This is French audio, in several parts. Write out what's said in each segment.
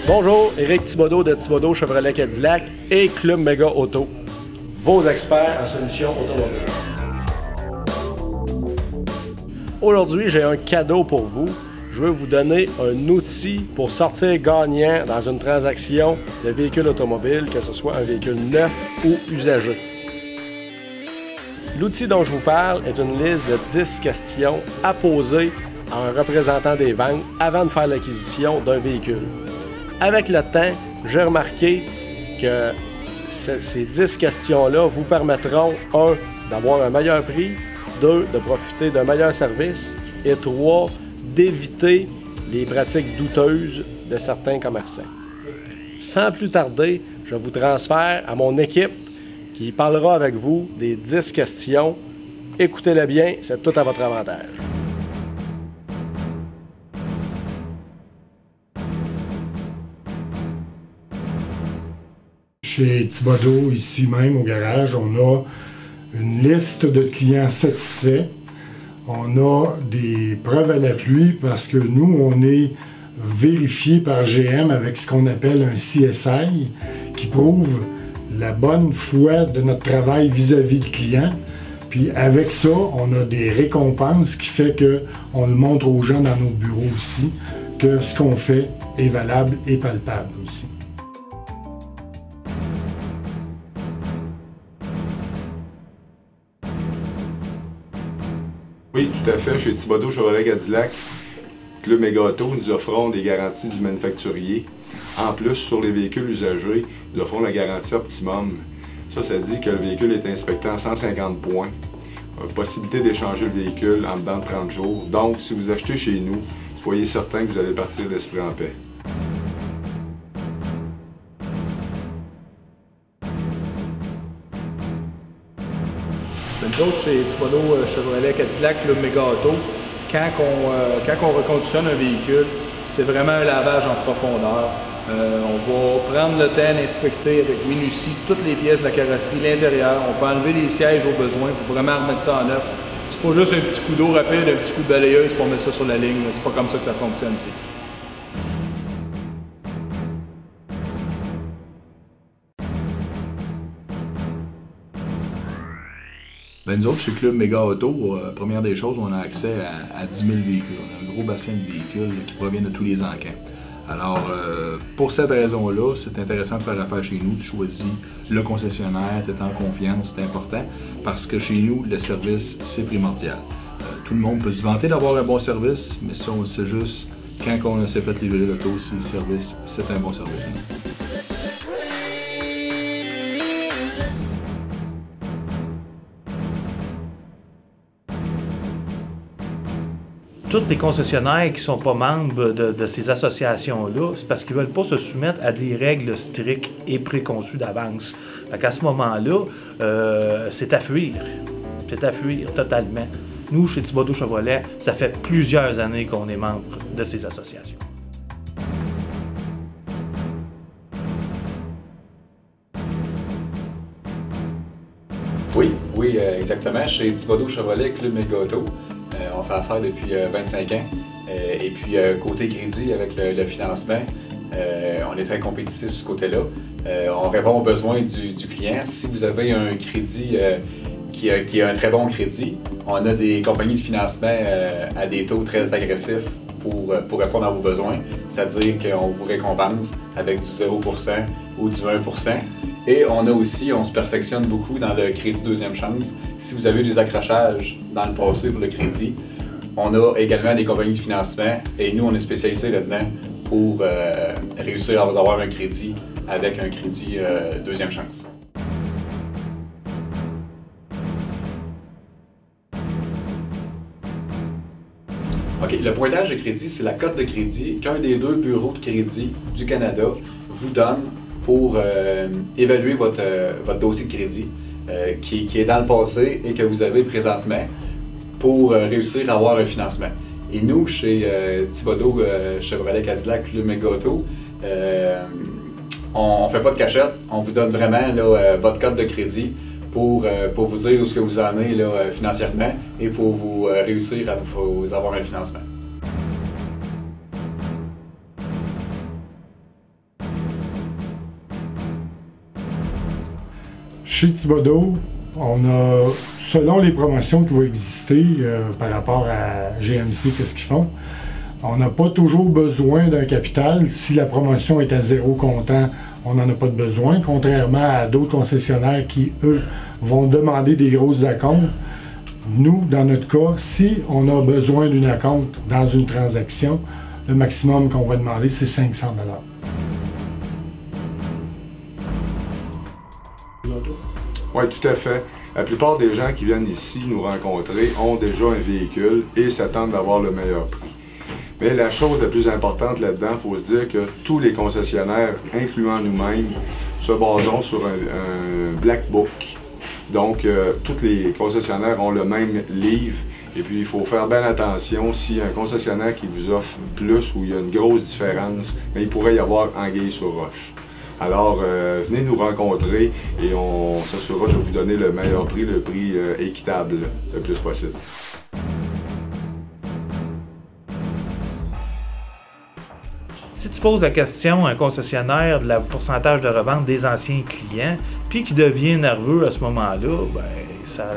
Bonjour, Éric Thibodeau de Thibodeau Chevrolet Cadillac et Club Méga Auto, vos experts en solutions automobiles. Aujourd'hui, j'ai un cadeau pour vous. Je veux vous donner un outil pour sortir gagnant dans une transaction de véhicule automobile, que ce soit un véhicule neuf ou usagé. L'outil dont je vous parle est une liste de 10 questions à poser à un représentant des ventes avant de faire l'acquisition d'un véhicule. Avec le temps, j'ai remarqué que ces 10 questions-là vous permettront, 1, d'avoir un meilleur prix, 2, de profiter d'un meilleur service et 3, d'éviter les pratiques douteuses de certains commerçants. Sans plus tarder, je vous transfère à mon équipe qui parlera avec vous des 10 questions. Écoutez-les bien, c'est tout à votre avantage. Chez Thibodeau, ici même au garage, on a une liste de clients satisfaits. On a des preuves à l'appui parce que nous, on est vérifié par GM avec ce qu'on appelle un CSI qui prouve la bonne foi de notre travail vis-à-vis du client. Puis avec ça, on a des récompenses qui fait qu'on le montre aux gens dans nos bureaux aussi, que ce qu'on fait est valable et palpable aussi. Oui, tout à fait. Chez Thibodeau Chevrolet Cadillac, Club Méga Auto, nous offrons des garanties du manufacturier. En plus, sur les véhicules usagés, nous offrons la garantie Optimum. Ça dit que le véhicule est inspecté en 150 points. Possibilité d'échanger le véhicule en dedans de 30 jours. Donc, si vous achetez chez nous, soyez certain que vous allez partir d'esprit en paix. Nous autres, chez Thibodeau Chevrolet Cadillac, Club Méga Auto, quand on reconditionne un véhicule, c'est vraiment un lavage en profondeur. On va prendre le temps d'inspecter avec minutie toutes les pièces de la carrosserie, l'intérieur. On peut enlever les sièges au besoin pour vraiment remettre ça en œuvre. C'est pas juste un petit coup d'eau rapide, un petit coup de balayeuse pour mettre ça sur la ligne. C'est pas comme ça que ça fonctionne ici. Ben nous autres, chez Club Méga Auto, première des choses, on a accès à 10 000 véhicules. On a un gros bassin de véhicules qui proviennent de tous les encans. Alors, pour cette raison-là, c'est intéressant de faire affaire chez nous. Tu choisis le concessionnaire, tu es en confiance, c'est important, parce que chez nous, le service, c'est primordial. Tout le monde peut se vanter d'avoir un bon service, mais ça, on le sait juste quand on s'est fait livrer l'auto, si le service, c'est un bon service. Tous les concessionnaires qui ne sont pas membres de ces associations-là, c'est parce qu'ils ne veulent pas se soumettre à des règles strictes et préconçues d'avance. À ce moment-là, c'est à fuir. C'est à fuir totalement. Nous, chez Thibodeau Chevrolet, ça fait plusieurs années qu'on est membre de ces associations. Oui, exactement. Chez Thibodeau Chevrolet, Club Méga Auto. On fait affaire depuis 25 ans. Et puis, côté crédit, avec le financement, on est très compétitif de ce côté-là. On répond aux besoins du client. Si vous avez un crédit qui a un très bon crédit, on a des compagnies de financement à des taux très agressifs pour répondre à vos besoins. C'est-à-dire qu'on vous récompense avec du 0% ou du 1%. Et on se perfectionne beaucoup dans le crédit deuxième chance. Si vous avez eu des accrochages dans le passé pour le crédit, on a également des compagnies de financement et nous, on est spécialisés là-dedans pour réussir à vous avoir un crédit avec un crédit deuxième chance. OK, le pointage de crédit, c'est la cote de crédit qu'un des 2 bureaux de crédit du Canada vous donne pour évaluer votre dossier de crédit qui est dans le passé et que vous avez présentement pour réussir à avoir un financement. Et nous, chez Thibodeau Chevrolet Cadillac, Club Méga Auto, on ne fait pas de cachette, on vous donne vraiment là, votre code de crédit pour vous dire où ce que vous en êtes là, financièrement et pour vous réussir à vous avoir un financement. Chez Thibodaux, on a, selon les promotions qui vont exister par rapport à GMC, qu'est-ce qu'ils font, on n'a pas toujours besoin d'un capital. Si la promotion est à 0 comptant, on n'en a pas de besoin, contrairement à d'autres concessionnaires qui, eux, vont demander des grosses acomptes. Nous, dans notre cas, si on a besoin d'une acompte dans une transaction, le maximum qu'on va demander, c'est 500 $. Oui, tout à fait. La plupart des gens qui viennent ici nous rencontrer ont déjà un véhicule et s'attendent d'avoir le meilleur prix. Mais la chose la plus importante là-dedans, il faut se dire que tous les concessionnaires, incluant nous-mêmes, se basent sur un Black Book. Donc, tous les concessionnaires ont le même livre. Et puis, il faut faire bien attention s'il y a un concessionnaire qui vous offre plus ou il y a une grosse différence, mais il pourrait y avoir anguille sur roche. Alors, venez nous rencontrer et on s'assurera de vous donner le meilleur prix, le prix équitable le plus possible. Si tu poses la question à un concessionnaire de la pourcentage de revente des anciens clients, puis qui devient nerveux à ce moment-là, ben,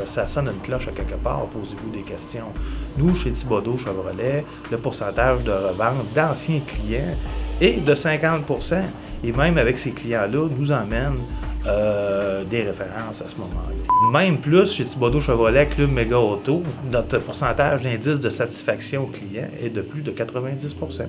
ça sonne une cloche à quelque part. Posez-vous des questions. Nous, chez Thibodaux Chevrolet, le pourcentage de revente d'anciens clients est de 50 %. Et même avec ces clients-là, nous emmène des références à ce moment-là. Même plus, chez Thibodaux Chevrolet Club Méga Auto, notre pourcentage d'indice de satisfaction client est de plus de 90 %.